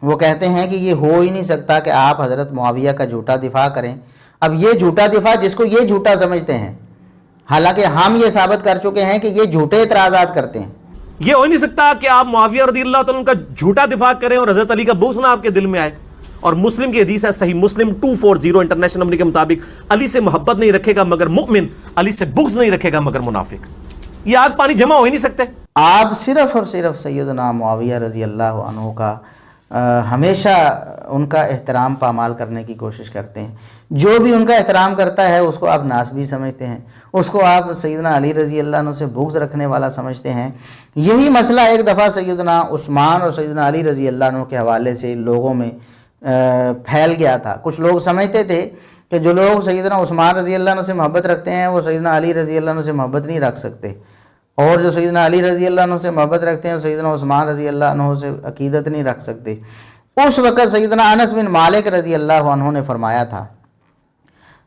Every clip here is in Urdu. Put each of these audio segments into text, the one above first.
وہ کہتے ہیں کہ یہ ہو ہی نہیں سکتا کہ آپ حضرت معاویہ کا جھوٹا دفاع کریں۔ اب یہ جھوٹا دفاع جس کو یہ جھوٹا سمجھتے ہیں، حالانکہ ہم یہ ثابت کر چکے ہیں کہ یہ جھوٹے اعتراضات کرتے ہیں۔ یہ ہو ہی نہیں سکتا کہ آپ معاویہ رضی اللہ تعالیٰ عنہ کا جھوٹا دفاع کریں اور حضرت علی کا بغض نہ آپ کے دل میں آئے۔ اور مسلم کی حدیث ہے، صحیح مسلم 240 انٹرنیشنل نمبر کے مطابق، علی سے محبت نہیں رکھے گا مگر مؤمن، علی سے بغض نہیں رکھے گا مگر منافق۔ یہ آگ پانی جمع ہو ہی نہیں سکتے۔ آپ صرف اور صرف سیدنا معاویہ رضی اللہ عنہ کا ہمیشہ ان کا احترام پامال کرنے کی کوشش کرتے ہیں۔ جو بھی ان کا احترام کرتا ہے اس کو آپ ناسبی سمجھتے ہیں، اس کو آپ سیدنا علی رضی اللہ عنہ سے بغض رکھنے والا سمجھتے ہیں۔ یہی مسئلہ ایک دفعہ سیدنا عثمان اور سیدنا علی رضی اللہ عنہ کے حوالے سے لوگوں میں پھیل گیا تھا۔ کچھ لوگ سمجھتے تھے کہ جو لوگ سیدنا عثمان رضی اللہ عنہ سے محبت رکھتے ہیں وہ سیدنا علی رضی اللہ عنہ سے محبت نہیں رکھ سکتے، اور جو سیدنا علی رضی اللہ عنہ سے محبت رکھتے ہیں سیدنا عثمان رضی اللہ عنہ سے عقیدت نہیں رکھ سکتے۔ اس وقت سیدنا انس بن مالک رضی اللہ عنہ نے فرمایا تھا،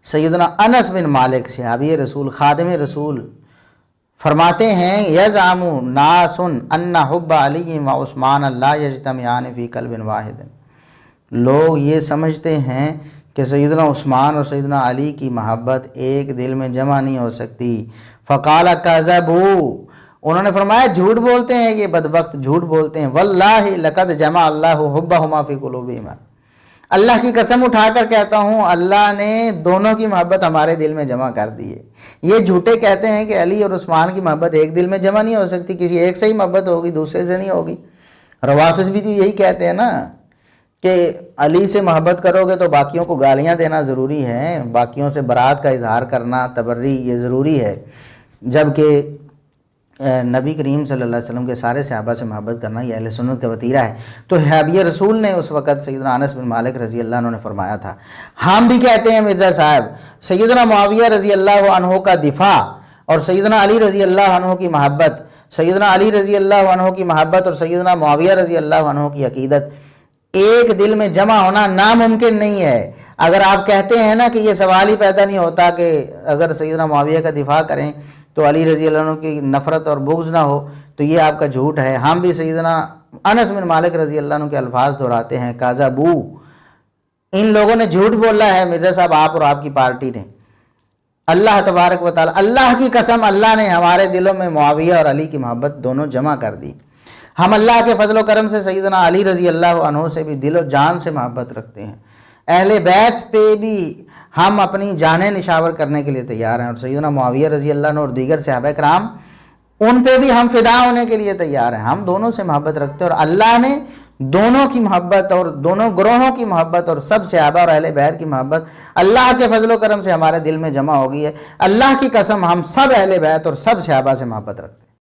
سیدنا انس بن مالک صحابی رسول خادم رسول فرماتے ہیں، یزعم ناس ان حب علی و عثمان لا یجتمعان فی قلب واحد، لوگ یہ سمجھتے ہیں کہ سیدنا عثمان اور سیدنا علی کی محبت ایک دل میں جمع نہیں ہو سکتی۔ فقال کذبوا، انہوں نے فرمایا جھوٹ بولتے ہیں یہ بدبخت، جھوٹ بولتے ہیں۔ واللہ لقد جمع اللہ حبہما فی قلوبہما، اللہ کی قسم اٹھا کر کہتا ہوں اللہ نے دونوں کی محبت ہمارے دل میں جمع کر دی ہے۔ یہ جھوٹے کہتے ہیں کہ علی اور عثمان کی محبت ایک دل میں جمع نہیں ہو سکتی، کسی ایک سے ہی محبت ہوگی دوسرے سے نہیں ہوگی۔ روافض بھی تو یہی کہتے ہیں نا کہ علی سے محبت کرو گے تو باقیوں کو گالیاں دینا ضروری ہے، باقیوں سے برات کا اظہار کرنا، تبری، یہ ضروری ہے، جبکہ نبی کریم صلی اللہ علیہ وسلم کے سارے صحابہ سے محبت کرنا یہ اہل سنت کا وتیرہ ہے۔ تو حابی رسول نے اس وقت سیدنا انس بن مالک رضی اللہ عنہ نے فرمایا تھا، ہم بھی کہتے ہیں مرزا صاحب سیدنا معاویہ رضی اللہ عنہ کا دفاع اور سیدنا علی رضی اللہ عنہ کی محبت، سیدنا علی رضی اللہ عنہ کی محبت اور سیدنا معاویہ رضی اللہ عنہ کی عقیدت ایک دل میں جمع ہونا ناممکن نہیں ہے۔ اگر آپ کہتے ہیں نا کہ یہ سوال ہی پیدا نہیں ہوتا کہ اگر سیدنا معاویہ کا دفاع کریں تو علی رضی اللہ عنہ کی نفرت اور بغض نہ ہو، تو یہ آپ کا جھوٹ ہے۔ ہم بھی سیدنا انس بن مالک رضی اللہ عنہ کے الفاظ دہراتے ہیں، کذبوا، ان لوگوں نے جھوٹ بولا ہے مرزا صاحب آپ اور آپ کی پارٹی نے۔ اللہ تبارک و تعالی، اللہ کی قسم اللہ نے ہمارے دلوں میں معاویہ اور علی کی محبت دونوں جمع کر دی۔ ہم اللہ کے فضل و کرم سے سیدنا علی رضی اللہ عنہ سے بھی دل و جان سے محبت رکھتے ہیں، اہل بیت پہ بھی ہم اپنی جانیں نشاور کرنے کے لیے تیار ہیں، اور سیدنا معاویہ رضی اللہ عنہ اور دیگر صحابہ کرام ان پہ بھی ہم فدا ہونے کے لیے تیار ہیں۔ ہم دونوں سے محبت رکھتے ہیں، اور اللہ نے دونوں کی محبت اور دونوں گروہوں کی محبت اور سب صحابہ اور اہل بیت کی محبت اللہ کے فضل و کرم سے ہمارے دل میں جمع ہو گئی ہے۔ اللہ کی قسم ہم سب اہل بیت اور سب صحابہ سے محبت رکھتے ہیں۔